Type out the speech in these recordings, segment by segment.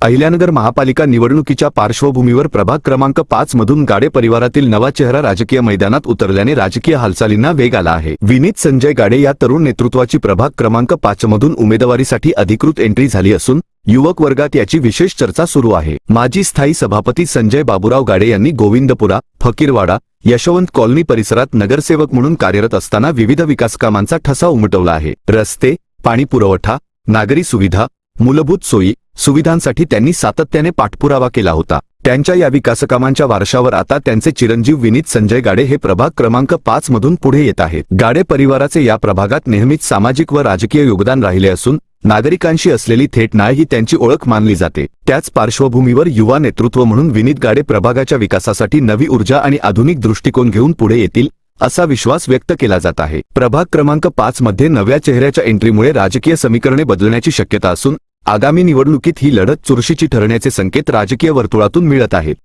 अहिल्यानगर महापालिका निवडणुकीच्या पार्श्वभूमीवर प्रभाग क्रमांक 5 मधून गाडे परिवारातील नवा चेहरा राजकीय मैदानात उतरल्याने राजकीय हालचालींना वेग आला आहे। विनीत संजय गाडे या तरुण नेतृत्वाची प्रभाग क्रमांक 5 मधून उमेदवारीसाठी अधिकृत एंट्री झाली असून युवक वर्गात याची विशेष चर्चा सुरू आहे। माजी स्थायी सभापती संजय बाबूराव गाडे यांनी गोविंदपुरा, फकीरवाडा, यशवंत कॉलनी परिसरात नगरसेवक म्हणून कार्यरत असताना विविध विकासकामांचा ठसा उमटवला आहे। रस्ते, पाणी पुरवठा, नागरी सुविधा, मूलभूत सोयी सुविधांसाठी त्यांनी सातत्याने पाठपुरावा केला होता। त्यांच्या या विकासकामांच्या वारशावर आता त्यांचे चिरंजीव विनीत संजय गाडे हे प्रभाग क्रमांक 5 मधून पुढे येत आहेत। गाडे परिवाराचे या प्रभागात नेहमीच सामाजिक व राजकीय योगदान राहिले असून नागरिकांशी असलेली थेट नाळ ही त्यांची ओळख मानली जाते। त्याच पार्श्वभूमीवर युवा नेतृत्व म्हणून विनीत गाडे प्रभागाच्या विकासासाठी नवी ऊर्जा आणि आधुनिक दृष्टिकोन घेऊन पुढे येतील असा विश्वास व्यक्त केला जात आहे। प्रभाग क्रमांक 5 मध्ये नव्या चेहऱ्याच्या एंट्रीमुळे राजकीय समीकरणे बदलण्याची शक्यता असून आगामी निवडणुकीत ही लढत चुरशीची ठरण्याचे संकेत राजकीय वर्तुळातून मिळत आहेत।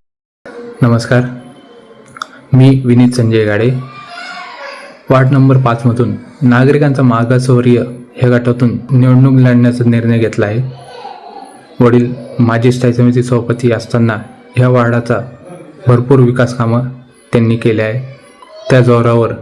नमस्कार, मी विनीत संजय गाडे, वार्ड नंबर 5 मधून नागरिकांचा मागासवर्गीय या गटातून निवडणूक लढण्याचा निर्णय घेतला आहे। वडील माजी स्थायी समिती सभापती असताना ह्या वार्डाचा भरपूर विकास कामं त्यांनी केले आहे। त्या जोरावर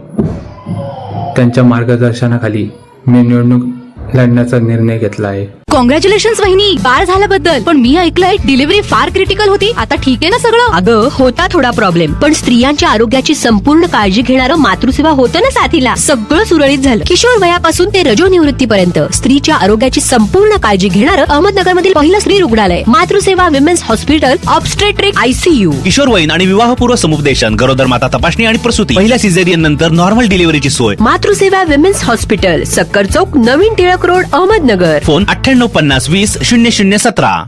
त्यांच्या मार्गदर्शनाखाली मी निवडणूक लढण्याचा निर्णय घेतला आहे। कॉंग्रॅच्युलेशन्स वहिनी, बाळ झाल्याबद्दल। पण मी ऐकलंय डिलिव्हरी फार क्रिटिकल होती, आता ठीक आहे ना सगळं? अगं होता थोडा प्रॉब्लेम, पण स्त्रियांच्या आरोग्याची संपूर्ण काळजी घेणारं मातृसेवा होतं ना साथीला। सगळं सुरळीत झालं। किशोर वयापासून ते रजोनिवृत्तीपर्यंत स्त्रीच्या आरोग्याची संपूर्ण काळजी घेणारं अहमदनगर मधील पहिलं स्त्री रुग्णालय Matruseva women's hospital, obstetric ICU, किशोरवयीन आणि विवाहपूर्व समुपदेशन, गरोदर माता तपासणी आणि प्रसूती, पहिल्या सिझेरियन नंतर नॉर्मल डिलिव्हरीची सोय। मातृसेवा विमेन्स हॉस्पिटल, सक्कर चौक, नवीन टिळक रोड, अहमदनगर। फोन 9850 20 0017।